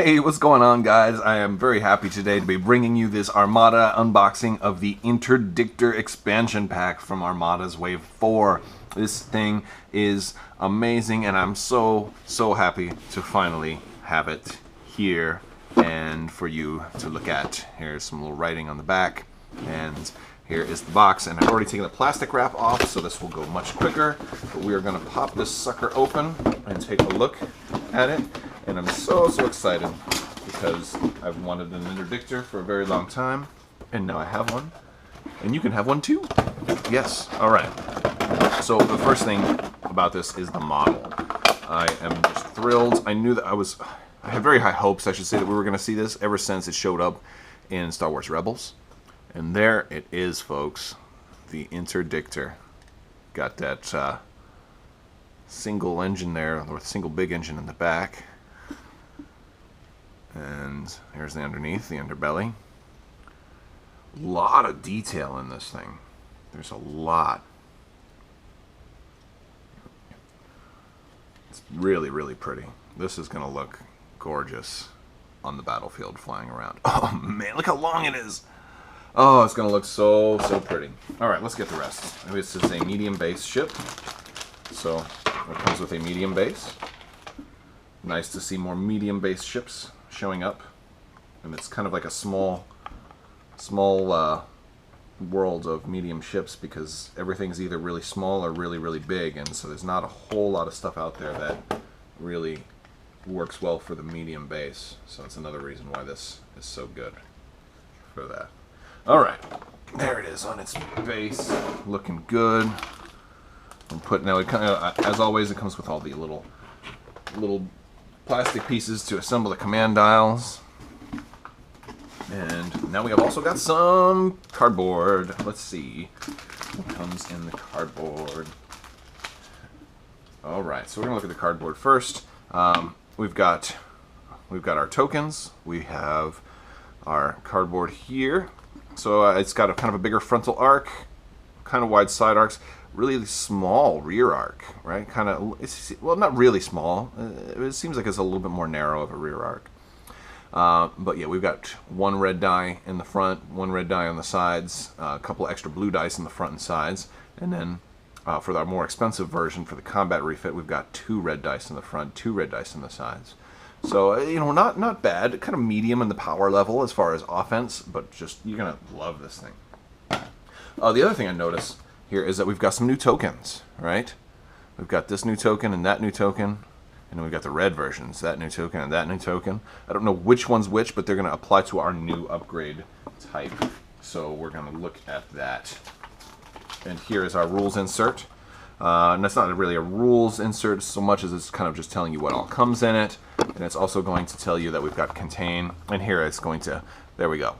Hey, what's going on, guys? I am very happy today to be bringing you this Armada unboxing of the Interdictor expansion pack from Armada's Wave 4. This thing is amazing, and I'm so happy to finally have it here and for you to look at. Here's some little writing on the back, and here is the box, and I've already taken the plastic wrap off, so this will go much quicker. But we are going to pop this sucker open and take a look at it. And I'm so excited because I've wanted an interdictor for a very long time, and now I have one. And you can have one too. Yes. All right. So the first thing about this is the model. I am just thrilled. I knew that I had very high hopes, I should say, that we were going to see this ever since it showed up in Star Wars Rebels. And there it is, folks. The Interdictor. Got that single engine there, or single big engine in the back. And here's the underneath, the underbelly. A lot of detail in this thing. There's a lot. It's really pretty. This is going to look gorgeous on the battlefield flying around. Oh man, look how long it is. Oh, it's going to look so pretty. Alright, let's get the rest. This is a medium base ship. So it comes with a medium base. Nice to see more medium base ships showing up, and it's kind of like a small world of medium ships, because everything's either really small or really big, and so there's not a whole lot of stuff out there that really works well for the medium base. So that's another reason why this is so good for that. Alright, there it is on its base, looking good. I'm putting now, it kind of, as always, it comes with all the little plastic pieces to assemble the command dials. And now we have also got some cardboard. Let's see what comes in the cardboard. Alright, so we're going to look at the cardboard first. We've got our tokens. We have our cardboard here. So it's got a kind of a bigger frontal arc, kind of wide side arcs. Really small rear arc, right? Kind of, well, not really small. It seems like it's a little bit more narrow of a rear arc. But yeah, we've got one red die in the front, one red die on the sides, a couple extra blue dice in the front and sides, and then for our more expensive version, for the combat refit, we've got two red dice in the front, two red dice in the sides. So, you know, not bad. Kind of medium in the power level as far as offense, but just, you're going to love this thing. The other thing I noticed here is that we've got some new tokens, right? We've got this new token and that new token, and then we've got the red versions, that new token and that new token. I don't know which one's which, but they're going to apply to our new upgrade type. So we're going to look at that. And here is our rules insert. And that's not really a rules insert so much as it's kind of just telling you what all comes in it. And it's also going to tell you that we've got contain. And here it's going to, there we go.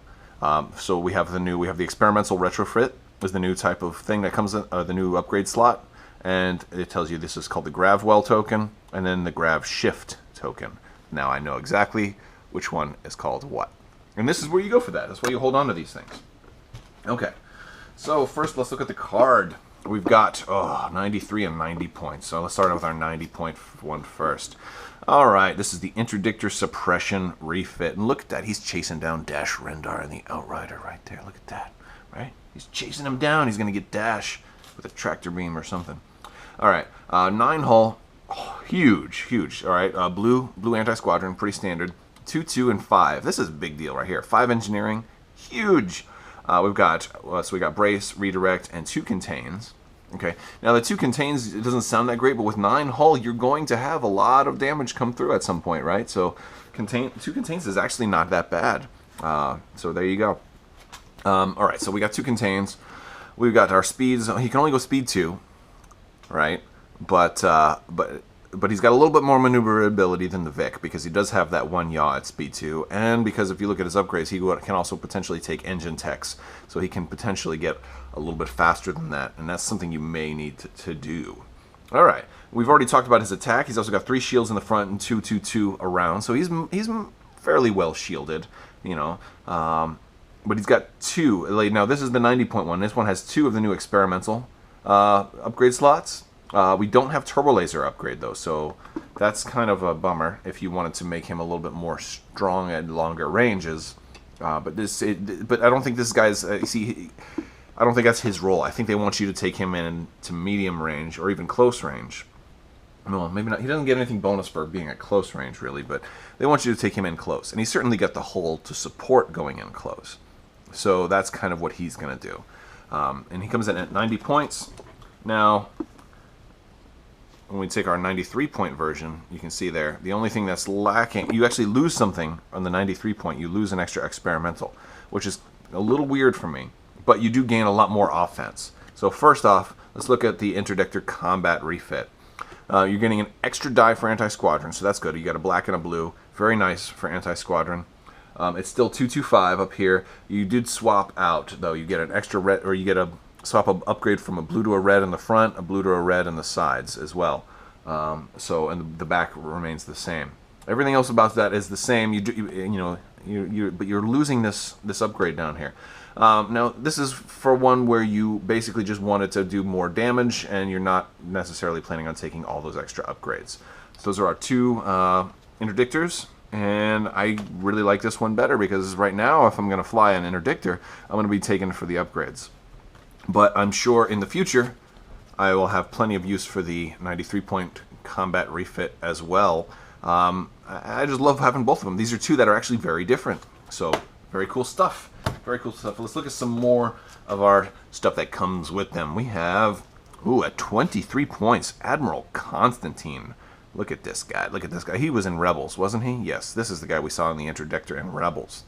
So we have the experimental retrofit is the new type of thing that comes in, the new upgrade slot, and it tells you this is called the Gravwell token, and then the Grav Shift token. Now I know exactly which one is called what. And this is where you go for that. That's why you hold on to these things. Okay, so first let's look at the card. We've got 93 and 90 points, so let's start with our 90-point one first. Alright, this is the Interdictor Suppression Refit, and look at that, he's chasing down Dash Rendar and the Outrider right there, look at that, right? He's chasing him down. He's going to get Dash with a tractor beam or something. Alright, 9 hull. Oh, huge. Alright, blue anti-squadron, pretty standard. 2, 2, and 5. This is a big deal right here. 5 engineering, huge. We got brace, redirect, and 2 contains. Okay, now the 2 contains, it doesn't sound that great, but with 9 hull, you're going to have a lot of damage come through at some point, right? So 2 contains is actually not that bad. So there you go. Alright, so we got 2 contains. We've got our speeds. He can only go speed 2, right? But he's got a little bit more maneuverability than the Vic, because he does have that 1 yaw at speed 2, and because if you look at his upgrades, he can also potentially take engine techs, so he can potentially get a little bit faster than that, and that's something you may need to do. Alright, we've already talked about his attack. He's also got 3 shields in the front and 2 around, so he's fairly well shielded, you know. But he's got 2. Now this is the 90-point one. This one has 2 of the new experimental upgrade slots. We don't have turbo laser upgrade though, so that's kind of a bummer if you wanted to make him a little bit more strong at longer ranges. But I don't think this guy's I don't think that's his role. I think they want you to take him in to medium range or even close range. Well, maybe not. He doesn't get anything bonus for being at close range, really, but they want you to take him in close. And he's certainly got the hull to support going in close. So that's kind of what he's going to do. And he comes in at 90 points. Now, when we take our 93-point version, you can see there, the only thing that's lacking, you actually lose something on the 93 point. You lose an extra experimental, which is a little weird for me. But you do gain a lot more offense. So first off, let's look at the Interdictor combat refit. You're getting an extra die for anti-squadron, so that's good. You got a black and a blue. Very nice for anti-squadron. It's still 225 up here. You did swap out, though. You get an extra red, or you get a swap upgrade from a blue to a red in the front, a blue to a red in the sides as well. And the back remains the same. Everything else about that is the same. But you're losing this upgrade down here. Now, this is for one where you basically just wanted to do more damage, and you're not necessarily planning on taking all those extra upgrades. So those are our two interdictors, and I really like this one better because right now, if I'm going to fly an interdictor, I'm going to be taking it for the upgrades. But I'm sure in the future, I will have plenty of use for the 93-point combat refit as well. I just love having both of them. These are two that are actually very different. So, very cool stuff. Very cool stuff. Let's look at some more of our stuff that comes with them. We have, at 23 points, Admiral Konstantine. Look at this guy. Look at this guy. He was in Rebels, wasn't he? Yes, this is the guy we saw in the Interdictor in Rebels.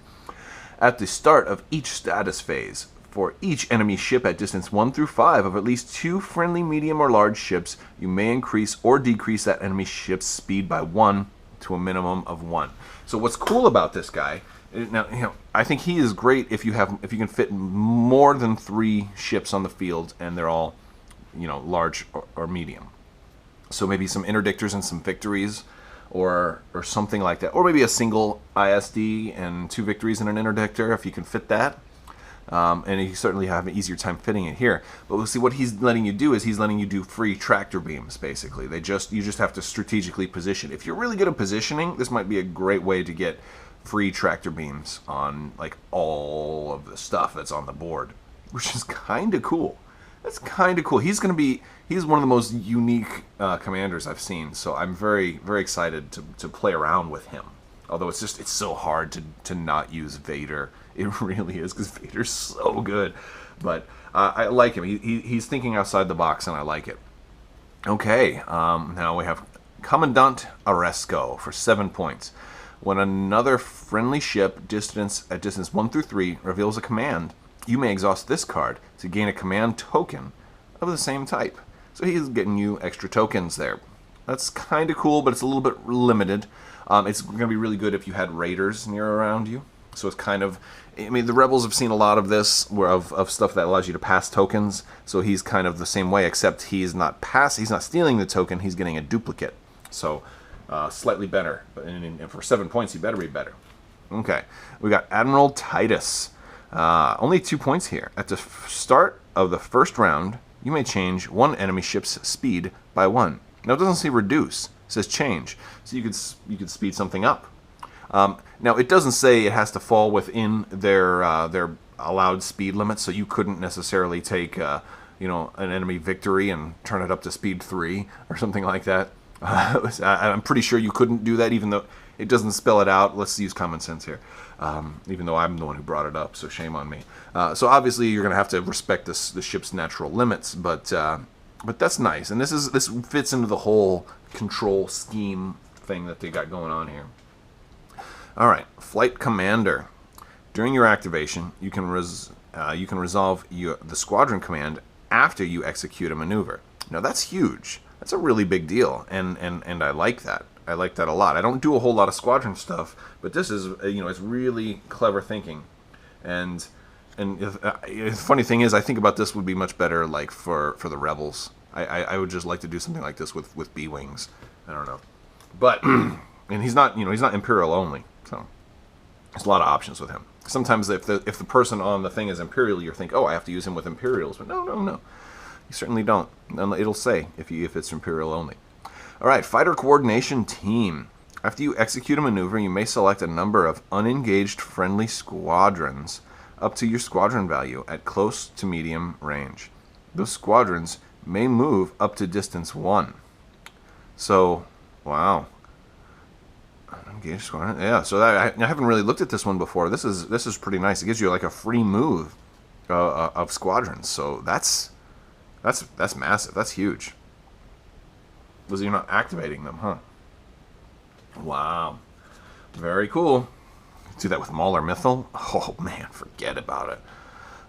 At the start of each status phase, for each enemy ship at distance 1 through 5 of at least 2 friendly, medium, or large ships, you may increase or decrease that enemy ship's speed by 1 to a minimum of 1. So what's cool about this guy, now, I think he is great if you can fit more than 3 ships on the field and they're all, large or medium. So maybe some interdictors and some victories, or something like that, or maybe a single ISD and 2 victories and an interdictor if you can fit that. And you certainly have an easier time fitting it here. But we'll see what he's letting you do is he's letting you do free tractor beams, basically. You just have to strategically position. If you're really good at positioning, this might be a great way to get free tractor beams on like all of the stuff that's on the board, which is kind of cool. That's kind of cool. He's one of the most unique commanders I've seen, so I'm very, very excited to play around with him. Although it's so hard to not use Vader. It really is, because Vader's so good. But I like him. He's thinking outside the box, and I like it. Okay, now we have Commandant Aresco for 7 points. When another friendly ship at distance 1 through 3 reveals a command, you may exhaust this card to gain a command token of the same type. So he's getting you extra tokens there. That's kind of cool, but it's a little bit limited. It's going to be really good if you had raiders near around you. So it's kind of, the Rebels have seen a lot of this, of stuff that allows you to pass tokens. So he's kind of the same way, except he's not stealing the token, he's getting a duplicate. So slightly better. And for 7 points, he better be better. Okay, we got Admiral Titus. Only 2 points here. At the start of the first round, you may change one enemy ship's speed by 1. Now it doesn't say reduce, it says change. So you could speed something up. Now it doesn't say it has to fall within their allowed speed limit, so you couldn't necessarily take an enemy victory and turn it up to speed 3 or something like that. I'm pretty sure you couldn't do that, even though it doesn't spell it out. Let's use common sense here, even though I'm the one who brought it up, so shame on me. So obviously you're going to have to respect the ship's natural limits, but that's nice, and this fits into the whole control scheme thing that they got going on here. All right, Flight Commander. During your activation, you can resolve the squadron command after you execute a maneuver. Now that's huge. That's a really big deal, and I like that. I like that a lot. I don't do a whole lot of squadron stuff, but this is it's really clever thinking, and the funny thing is, I think about this would be much better like for the Rebels. I would just like to do something like this with B-wings. I don't know, but and he's not Imperial only, so there's a lot of options with him. Sometimes if the person on the thing is Imperial, you think, oh, I have to use him with Imperials, but no. You certainly don't. It'll say if it's Imperial only. All right, Fighter Coordination Team. After you execute a maneuver, you may select a number of unengaged friendly squadrons up to your squadron value at close to medium range. Those squadrons may move up to distance 1. So, wow. Engaged squadron. Yeah, so I haven't really looked at this one before. This is pretty nice. It gives you like a free move of squadrons. So that's massive. That's huge. Was you're not activating them, huh? Wow. Very cool. Do that with Maul or Mythal? Oh, man, forget about it.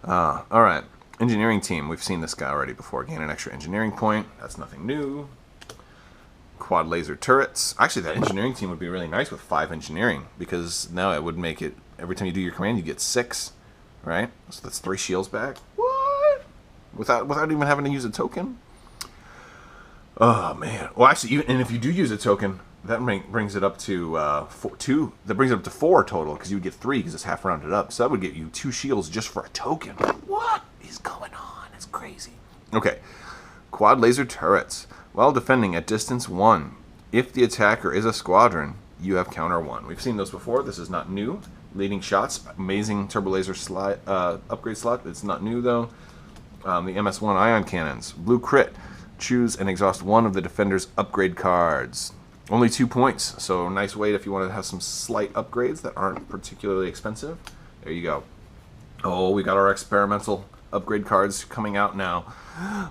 All right. Engineering team. We've seen this guy already before. Gain an extra engineering point. That's nothing new. Quad laser turrets. Actually, that engineering team would be really nice with 5 engineering, because now it would make it, every time you do your command, you get 6, right? So that's 3 shields back. What? Without even having to use a token? Oh, man. Well, actually, and if you do use a token, that brings it up to 2. That brings it up to 4 total, because you would get 3 because it's half rounded up. So that would get you 2 shields just for a token. What is going on? It's crazy. Okay. Quad laser turrets. While defending at distance 1, if the attacker is a squadron, you have counter 1. We've seen those before. This is not new. Leading shots. Amazing turbo laser upgrade slot. It's not new, though. The MS-1 ion cannons. Blue crit. Choose and exhaust 1 of the defender's upgrade cards. Only 2 points, so nice way if you want to have some slight upgrades that aren't particularly expensive. There you go. Oh, we got our experimental upgrade cards coming out now.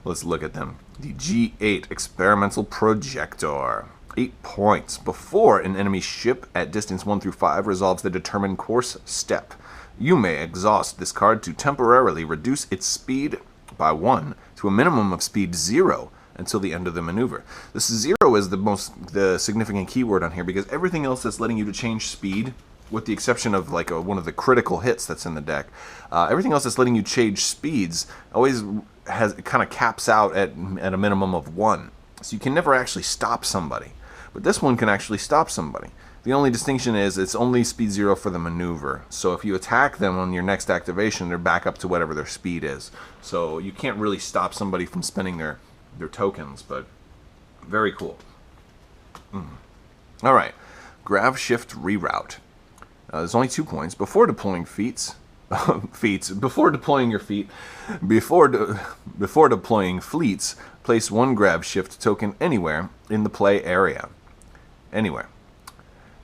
Let's look at them. The G8 Experimental Projector. 8 points. Before an enemy ship at distance 1 through 5 resolves the determined course step, you may exhaust this card to temporarily reduce its speed by 1 to a minimum of speed 0 until the end of the maneuver. This 0 is the significant keyword on here, because everything else that's letting you to change speed, with the exception of like one of the critical hits that's in the deck, everything else that's letting you change speeds always kind of caps out at a minimum of 1. So you can never actually stop somebody. But this one can actually stop somebody. The only distinction is it's only speed 0 for the maneuver. So if you attack them on your next activation, they're back up to whatever their speed is. So you can't really stop somebody from spending their tokens, but very cool. All right, Grav Shift Reroute. There's only 2 points. Before deploying before deploying your feet, before deploying fleets, place 1 Grav Shift token anywhere in the play area. Anywhere.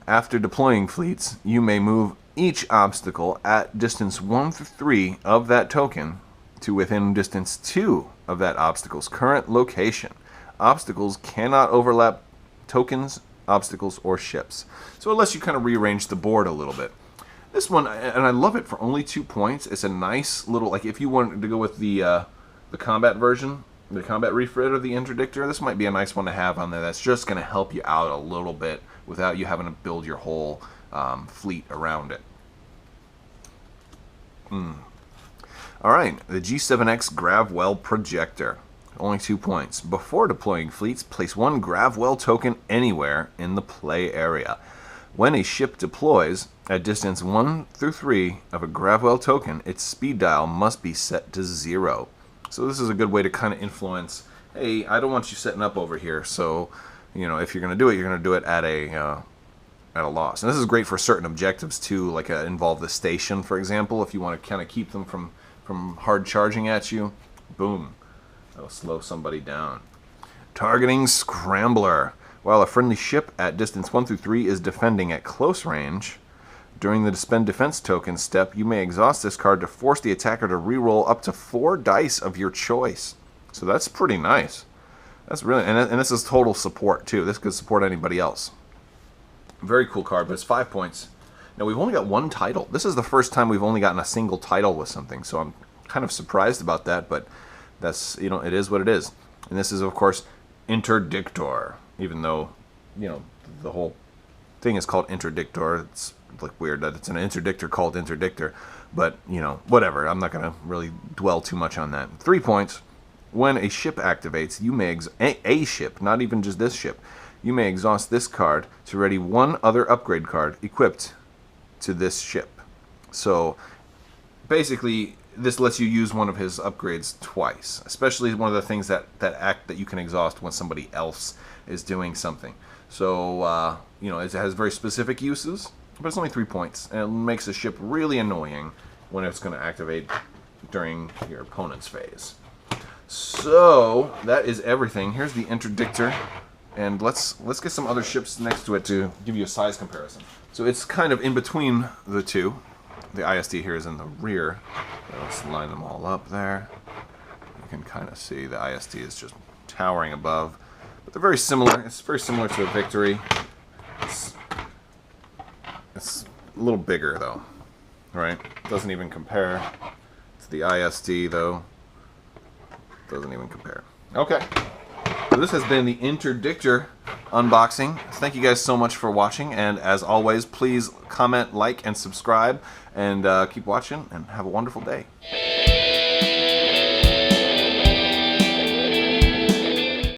After deploying fleets, you may move each obstacle at distance 1 through 3 of that token to within distance 2 of that obstacle's current location. Obstacles cannot overlap tokens, obstacles, or ships. So unless you kind of rearrange the board a little bit. This one, and I love it for only 2 points. It's a nice little, like if you wanted to go with the combat version, the combat refit of the Interdictor, this might be a nice one to have on there. That's just going to help you out a little bit without you having to build your whole fleet around it. All right, the G7X Gravwell Projector. Only 2 points. Before deploying fleets, place 1 Gravwell token anywhere in the play area. When a ship deploys at distance 1 through 3 of a Gravwell token, its speed dial must be set to 0. So this is a good way to kind of influence, hey, I don't want you setting up over here, so you know, if you're going to do it, you're going to do it at a loss. And this is great for certain objectives too, like involve the station, for example. If you want to kind of keep them from hard charging at you, boom, that'll slow somebody down. Targeting Scrambler. While a friendly ship at distance 1 through 3 is defending at close range, during the spend defense token step, you may exhaust this card to force the attacker to reroll up to 4 dice of your choice. So that's pretty nice. That's really, and this is total support too. This could support anybody else. Very cool card, but it's 5 points. Now we've only got 1 title. This is the first time we've only gotten a single title with something, so I'm kind of surprised about that, but that's, you know, it is what it is. And this is, of course, Interdictor, even though, you know, the whole thing is called Interdictor. It's like weird that it's an interdictor called Interdictor, but, you know, whatever. I'm not going to really dwell too much on that. 3 points. When a ship activates, you may a ship, not even just this ship, you may exhaust this card to ready 1 other upgrade card equipped to this ship. So basically, this lets you use one of his upgrades twice, especially one of the things that you can exhaust when somebody else is doing something. So you know, it has very specific uses, but it's only 3 points, and it makes the ship really annoying when it's going to activate during your opponent's phase. So that is everything. Here's the Interdictor, and let's get some other ships next to it to give you a size comparison. So it's kind of in between the two. The ISD here is in the rear. Let's line them all up there. You can kind of see the ISD is just towering above, but they're very similar. It's very similar to a Victory. It's a little bigger though, right? Doesn't even compare to the ISD though. Doesn't even compare. Okay. So this has been the Interdictor unboxing. Thank you guys so much for watching, and as always, please comment, like, and subscribe, and keep watching, and have a wonderful day.